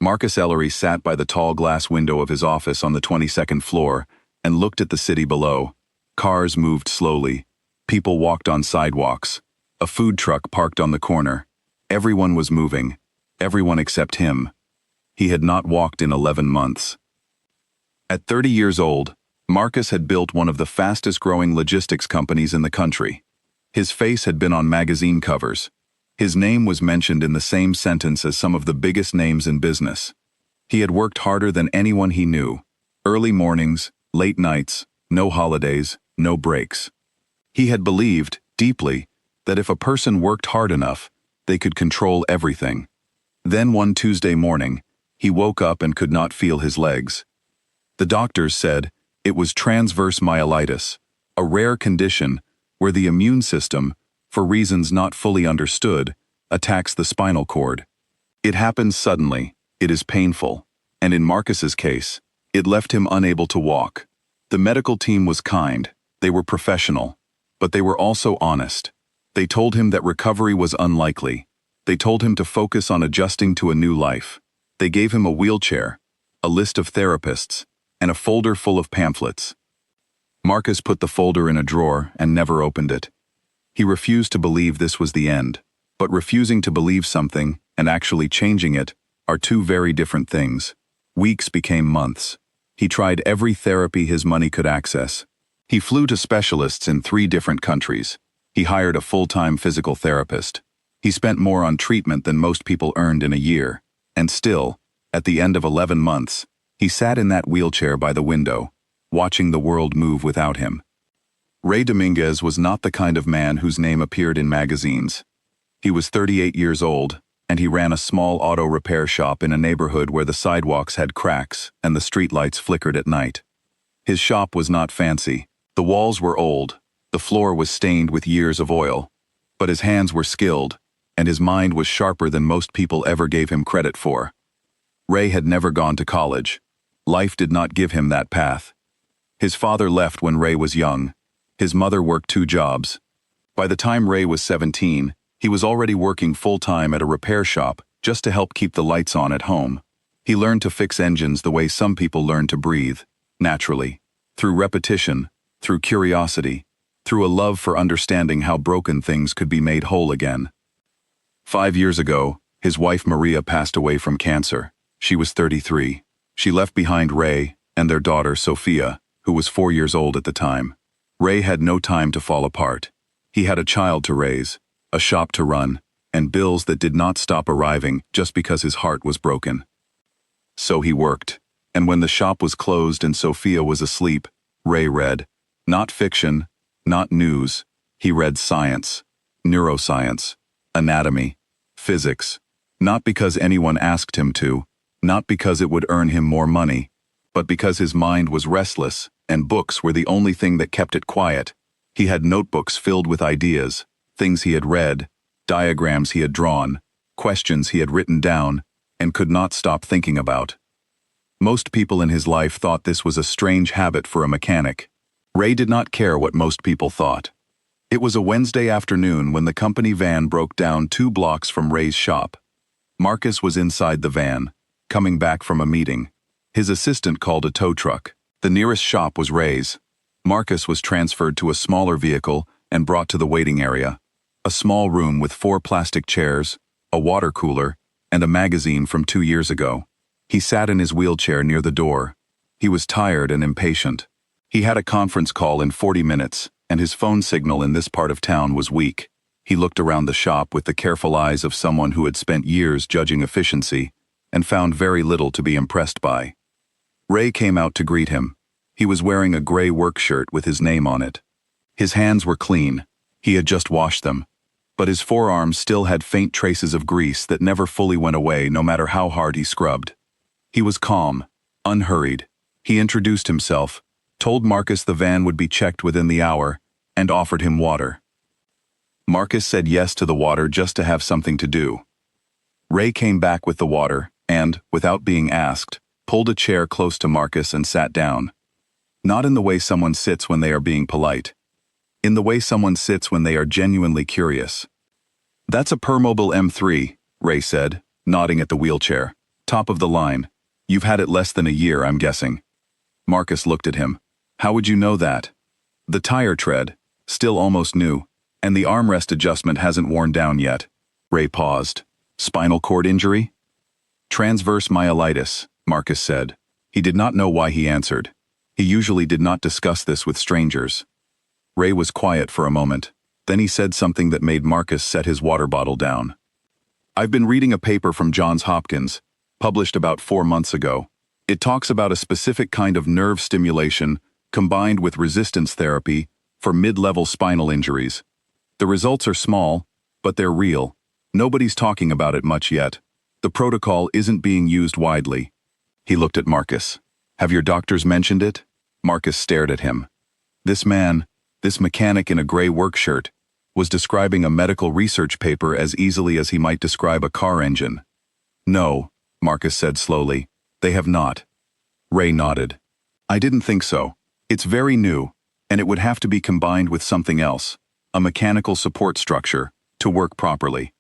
Marcus Ellery sat by the tall glass window of his office on the 22nd floor and looked at the city below. Cars moved slowly. People walked on sidewalks. A food truck parked on the corner. Everyone was moving. Everyone except him. He had not walked in 11 months. At 30 years old, Marcus had built one of the fastest-growing logistics companies in the country. His face had been on magazine covers. His name was mentioned in the same sentence as some of the biggest names in business. He had worked harder than anyone he knew. Early mornings, late nights, no holidays, no breaks. He had believed, deeply, that if a person worked hard enough, they could control everything. Then one Tuesday morning, he woke up and could not feel his legs. The doctors said it was transverse myelitis, a rare condition where the immune system, for reasons not fully understood, attacks the spinal cord. It happens suddenly, it is painful, and in Marcus's case, it left him unable to walk. The medical team was kind, they were professional, but they were also honest. They told him that recovery was unlikely. They told him to focus on adjusting to a new life. They gave him a wheelchair, a list of therapists, and a folder full of pamphlets. Marcus put the folder in a drawer and never opened it. He refused to believe this was the end, but refusing to believe something and actually changing it are two very different things. Weeks became months. He tried every therapy his money could access. He flew to specialists in 3 different countries. He hired a full-time physical therapist. He spent more on treatment than most people earned in a year. And still, at the end of 11 months, he sat in that wheelchair by the window, watching the world move without him. Ray Dominguez was not the kind of man whose name appeared in magazines. He was 38 years old, and he ran a small auto repair shop in a neighborhood where the sidewalks had cracks and the streetlights flickered at night. His shop was not fancy. The walls were old, the floor was stained with years of oil, but his hands were skilled, and his mind was sharper than most people ever gave him credit for. Ray had never gone to college. Life did not give him that path. His father left when Ray was young. His mother worked 2 jobs. By the time Ray was 17, he was already working full-time at a repair shop just to help keep the lights on at home. He learned to fix engines the way some people learn to breathe, naturally, through repetition, through curiosity, through a love for understanding how broken things could be made whole again. 5 years ago, his wife Maria passed away from cancer. She was 33. She left behind Ray and their daughter Sophia, who was 4 years old at the time. Ray had no time to fall apart. He had a child to raise, a shop to run, and bills that did not stop arriving just because his heart was broken. So he worked, and when the shop was closed and Sophia was asleep, Ray read. Not fiction, not news. He read science, neuroscience, anatomy, physics. Not because anyone asked him to, not because it would earn him more money, but because his mind was restless, and books were the only thing that kept it quiet. He had notebooks filled with ideas, things he had read, diagrams he had drawn, questions he had written down, and could not stop thinking about. Most people in his life thought this was a strange habit for a mechanic. Ray did not care what most people thought. It was a Wednesday afternoon when the company van broke down 2 blocks from Ray's shop. Marcus was inside the van, coming back from a meeting. His assistant called a tow truck. The nearest shop was Ray's. Marcus was transferred to a smaller vehicle and brought to the waiting area. A small room with 4 plastic chairs, a water cooler, and a magazine from 2 years ago. He sat in his wheelchair near the door. He was tired and impatient. He had a conference call in 40 minutes, and his phone signal in this part of town was weak. He looked around the shop with the careful eyes of someone who had spent years judging efficiency and found very little to be impressed by. Ray came out to greet him. He was wearing a gray work shirt with his name on it. His hands were clean. He had just washed them. But his forearms still had faint traces of grease that never fully went away no matter how hard he scrubbed. He was calm, unhurried. He introduced himself, told Marcus the van would be checked within the hour, and offered him water. Marcus said yes to the water just to have something to do. Ray came back with the water and, without being asked, pulled a chair close to Marcus and sat down. Not in the way someone sits when they are being polite. In the way someone sits when they are genuinely curious. "That's a Permobil M3, Ray said, nodding at the wheelchair. Top of the line. You've had it less than a year, I'm guessing. Marcus looked at him. How would you know that? The tire tread, still almost new, and the armrest adjustment hasn't worn down yet. Ray paused. Spinal cord injury? Transverse myelitis, Marcus said. He did not know why he answered. He usually did not discuss this with strangers. Ray was quiet for a moment. Then he said something that made Marcus set his water bottle down. I've been reading a paper from Johns Hopkins, published about 4 months ago. It talks about a specific kind of nerve stimulation combined with resistance therapy for mid-level spinal injuries. The results are small, but they're real. Nobody's talking about it much yet. The protocol isn't being used widely. He looked at Marcus. Have your doctors mentioned it? Marcus stared at him. This man, this mechanic in a gray work shirt, was describing a medical research paper as easily as he might describe a car engine. No, Marcus said slowly. They have not. Ray nodded. I didn't think so. It's very new, and it would have to be combined with something else, a mechanical support structure, to work properly.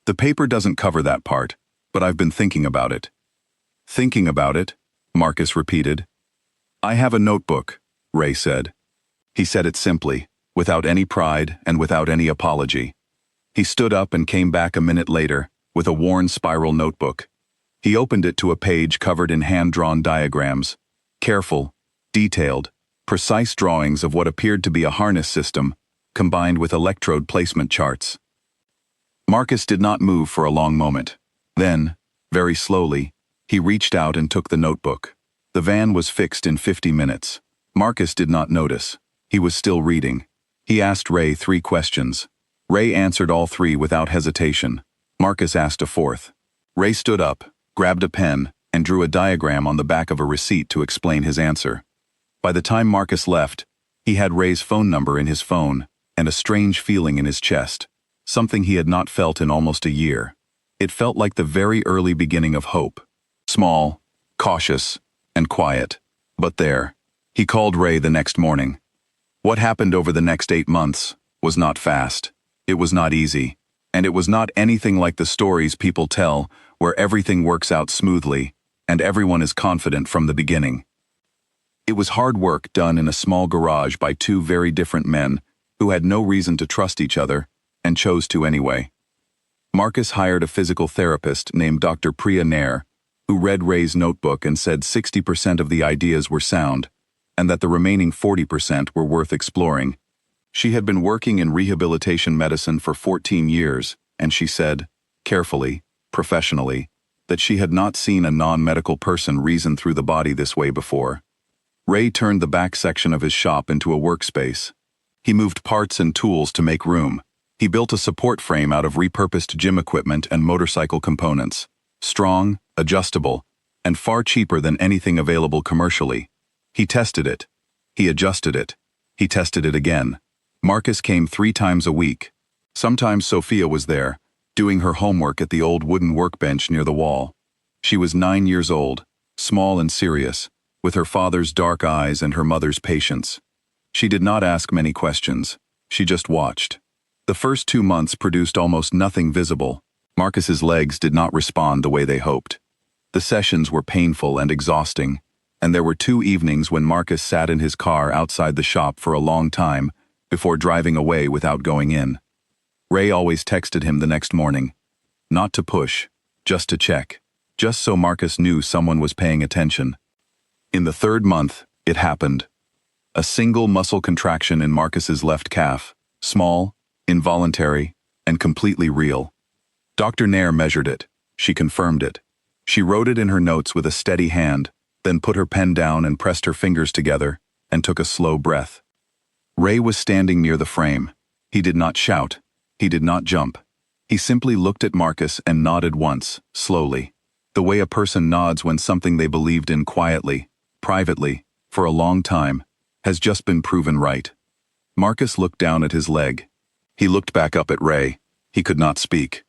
The paper doesn't cover that part, but I've been thinking about it. Thinking about it? Marcus repeated. I have a notebook, Ray said. He said it simply, without any pride and without any apology. He stood up and came back a minute later, with a worn spiral notebook. He opened it to a page covered in hand-drawn diagrams, careful, detailed, precise drawings of what appeared to be a harness system, combined with electrode placement charts. Marcus did not move for a long moment. Then, very slowly, he reached out and took the notebook. The van was fixed in 50 minutes. Marcus did not notice. He was still reading. He asked Ray 3 questions. Ray answered all 3 without hesitation. Marcus asked a 4th. Ray stood up, grabbed a pen, and drew a diagram on the back of a receipt to explain his answer. By the time Marcus left, he had Ray's phone number in his phone and a strange feeling in his chest, something he had not felt in almost a year. It felt like the very early beginning of hope. Small, cautious, and quiet. But there. He called Ray the next morning. What happened over the next 8 months was not fast. It was not easy. And it was not anything like the stories people tell where everything works out smoothly and everyone is confident from the beginning. It was hard work done in a small garage by 2 very different men who had no reason to trust each other and chose to anyway. Marcus hired a physical therapist named Dr. Priya Nair, who read Ray's notebook and said 60% of the ideas were sound, and that the remaining 40% were worth exploring. She had been working in rehabilitation medicine for 14 years, and she said, carefully, professionally, that she had not seen a non-medical person reason through the body this way before. Ray turned the back section of his shop into a workspace. He moved parts and tools to make room. He built a support frame out of repurposed gym equipment and motorcycle components, strong, adjustable, and far cheaper than anything available commercially. He tested it. He adjusted it. He tested it again. Marcus came 3 times a week. Sometimes Sophia was there, doing her homework at the old wooden workbench near the wall. She was 9 years old, small and serious, with her father's dark eyes and her mother's patience. She did not ask many questions. She just watched. The first 2 months produced almost nothing visible. Marcus's legs did not respond the way they hoped. The sessions were painful and exhausting, and there were 2 evenings when Marcus sat in his car outside the shop for a long time before driving away without going in. Ray always texted him the next morning. Not to push, just to check, just so Marcus knew someone was paying attention. In the 3rd month, it happened. A single muscle contraction in Marcus's left calf, small, involuntary, and completely real. Dr. Nair measured it. She confirmed it. She wrote it in her notes with a steady hand, then put her pen down and pressed her fingers together, and took a slow breath. Ray was standing near the frame. He did not shout. He did not jump. He simply looked at Marcus and nodded once, slowly, the way a person nods when something they believed in quietly, privately, for a long time, has just been proven right. Marcus looked down at his leg. He looked back up at Ray. He could not speak.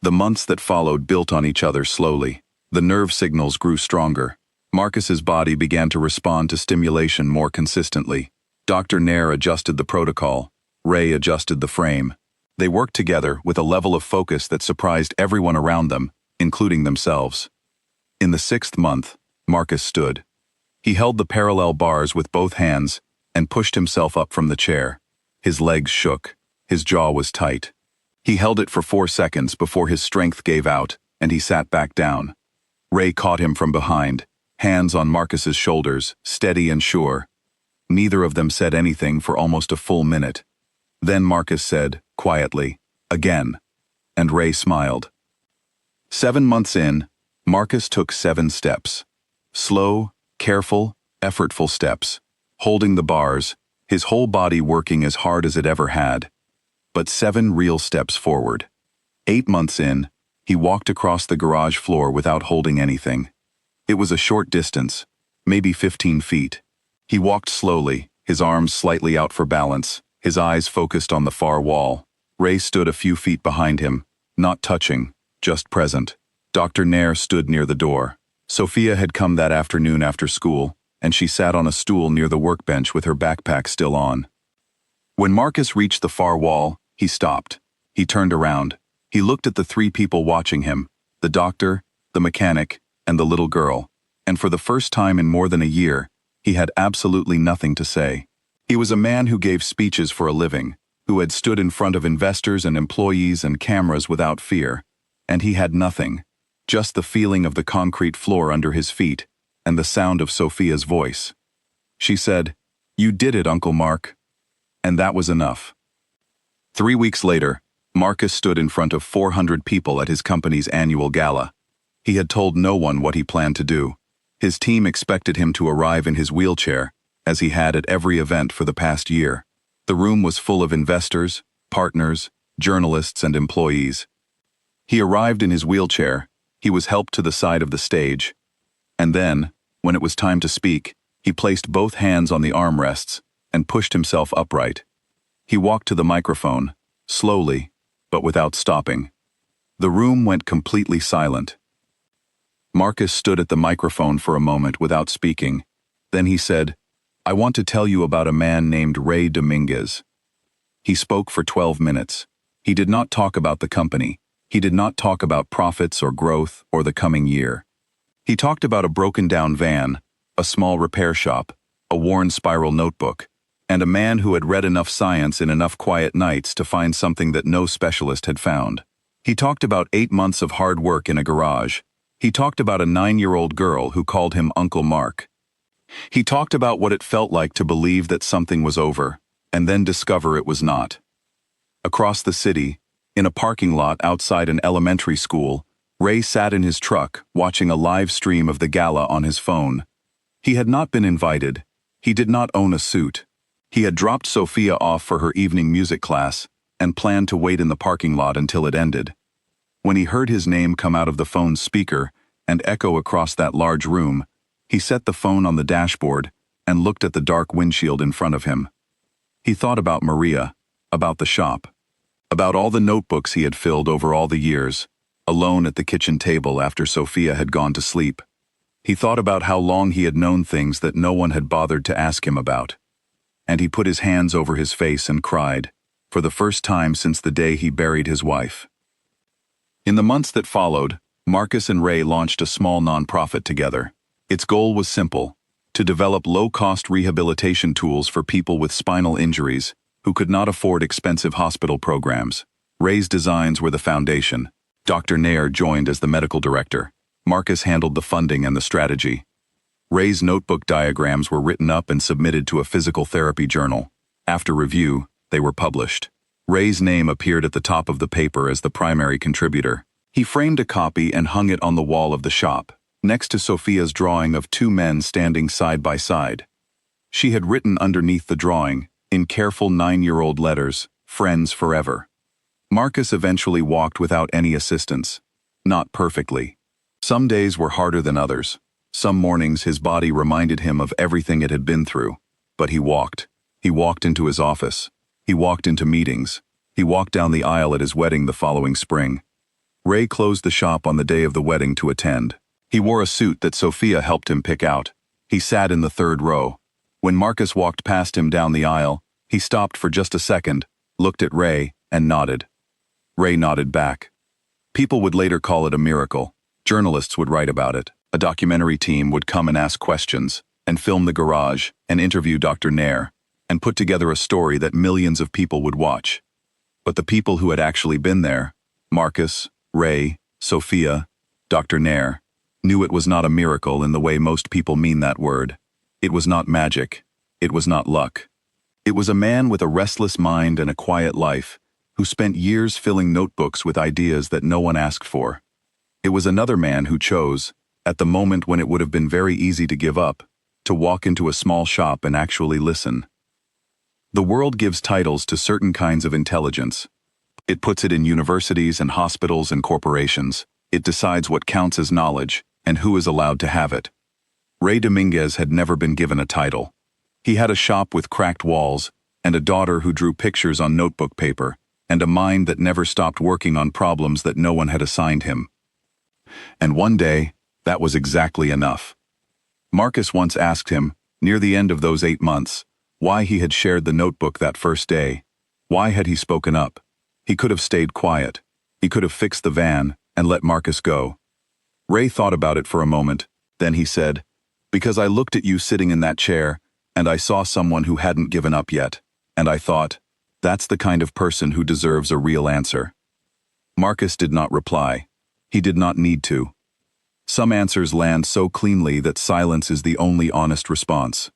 The months that followed built on each other slowly. The nerve signals grew stronger. Marcus's body began to respond to stimulation more consistently. Dr. Nair adjusted the protocol. Ray adjusted the frame. They worked together with a level of focus that surprised everyone around them, including themselves. In the 6th month, Marcus stood. He held the parallel bars with both hands and pushed himself up from the chair. His legs shook. His jaw was tight. He held it for 4 seconds before his strength gave out and he sat back down. Ray caught him from behind, hands on Marcus's shoulders, steady and sure. Neither of them said anything for almost a full minute. Then Marcus said, quietly, "Again," and Ray smiled. 7 months in, Marcus took 7 steps. Slow, careful, effortful steps, holding the bars, his whole body working as hard as it ever had. But 7 real steps forward. 8 months in, he walked across the garage floor without holding anything. It was a short distance, maybe 15 feet. He walked slowly, his arms slightly out for balance, his eyes focused on the far wall. Ray stood a few feet behind him, not touching, just present. Dr. Nair stood near the door. Sophia had come that afternoon after school, and she sat on a stool near the workbench with her backpack still on. When Marcus reached the far wall, he stopped. He turned around. He looked at the 3 people watching him, the doctor, the mechanic, and the little girl, and for the first time in more than a year, he had absolutely nothing to say. He was a man who gave speeches for a living, who had stood in front of investors and employees and cameras without fear, and he had nothing, just the feeling of the concrete floor under his feet and the sound of Sophia's voice. She said, "You did it, Uncle Mark." And that was enough. 3 weeks later, Marcus stood in front of 400 people at his company's annual gala. He had told no one what he planned to do. His team expected him to arrive in his wheelchair, as he had at every event for the past year. The room was full of investors, partners, journalists, and employees. He arrived in his wheelchair, he was helped to the side of the stage, and then, when it was time to speak, he placed both hands on the armrests and pushed himself upright. He walked to the microphone, slowly, but without stopping. The room went completely silent. Marcus stood at the microphone for a moment without speaking. Then he said, "I want to tell you about a man named Ray Dominguez." He spoke for 12 minutes. He did not talk about the company. He did not talk about profits or growth or the coming year. He talked about a broken-down van, a small repair shop, a worn spiral notebook, and a man who had read enough science in enough quiet nights to find something that no specialist had found. He talked about 8 months of hard work in a garage. He talked about a 9-year-old girl who called him Uncle Mark. He talked about what it felt like to believe that something was over, and then discover it was not. Across the city, in a parking lot outside an elementary school, Ray sat in his truck, watching a live stream of the gala on his phone. He had not been invited. He did not own a suit. He had dropped Sophia off for her evening music class and planned to wait in the parking lot until it ended. When he heard his name come out of the phone's speaker and echo across that large room, he set the phone on the dashboard and looked at the dark windshield in front of him. He thought about Maria, about the shop, about all the notebooks he had filled over all the years, alone at the kitchen table after Sophia had gone to sleep. He thought about how long he had known things that no one had bothered to ask him about. And he put his hands over his face and cried, for the first time since the day he buried his wife. In the months that followed, Marcus and Ray launched a small nonprofit together. Its goal was simple: to develop low-cost rehabilitation tools for people with spinal injuries who could not afford expensive hospital programs. Ray's designs were the foundation. Dr. Nair joined as the medical director. Marcus handled the funding and the strategy. Ray's notebook diagrams were written up and submitted to a physical therapy journal. After review, they were published. Ray's name appeared at the top of the paper as the primary contributor. He framed a copy and hung it on the wall of the shop, next to Sophia's drawing of 2 men standing side by side. She had written underneath the drawing, in careful 9-year-old letters, "Friends forever." Marcus eventually walked without any assistance. Not perfectly. Some days were harder than others. Some mornings his body reminded him of everything it had been through. But he walked. He walked into his office. He walked into meetings. He walked down the aisle at his wedding the following spring. Ray closed the shop on the day of the wedding to attend. He wore a suit that Sophia helped him pick out. He sat in the 3rd row. When Marcus walked past him down the aisle, he stopped for just a second, looked at Ray, and nodded. Ray nodded back. People would later call it a miracle. Journalists would write about it. A documentary team would come and ask questions, and film the garage, and interview Dr. Nair, and put together a story that millions of people would watch. But the people who had actually been there, Marcus, Ray, Sophia, Dr. Nair, knew it was not a miracle in the way most people mean that word. It was not magic. It was not luck. It was a man with a restless mind and a quiet life, who spent years filling notebooks with ideas that no one asked for. It was another man who chose, at the moment when it would have been very easy to give up, to walk into a small shop and actually listen. The world gives titles to certain kinds of intelligence. It puts it in universities and hospitals and corporations. It decides what counts as knowledge and who is allowed to have it. Ray Dominguez had never been given a title. He had a shop with cracked walls and a daughter who drew pictures on notebook paper and a mind that never stopped working on problems that no one had assigned him. And one day, that was exactly enough. Marcus once asked him, near the end of those 8 months, why he had shared the notebook that first day. Why had he spoken up? He could have stayed quiet. He could have fixed the van and let Marcus go. Ray thought about it for a moment. Then he said, "Because I looked at you sitting in that chair, and I saw someone who hadn't given up yet, and I thought, that's the kind of person who deserves a real answer." Marcus did not reply. He did not need to. Some answers land so cleanly that silence is the only honest response.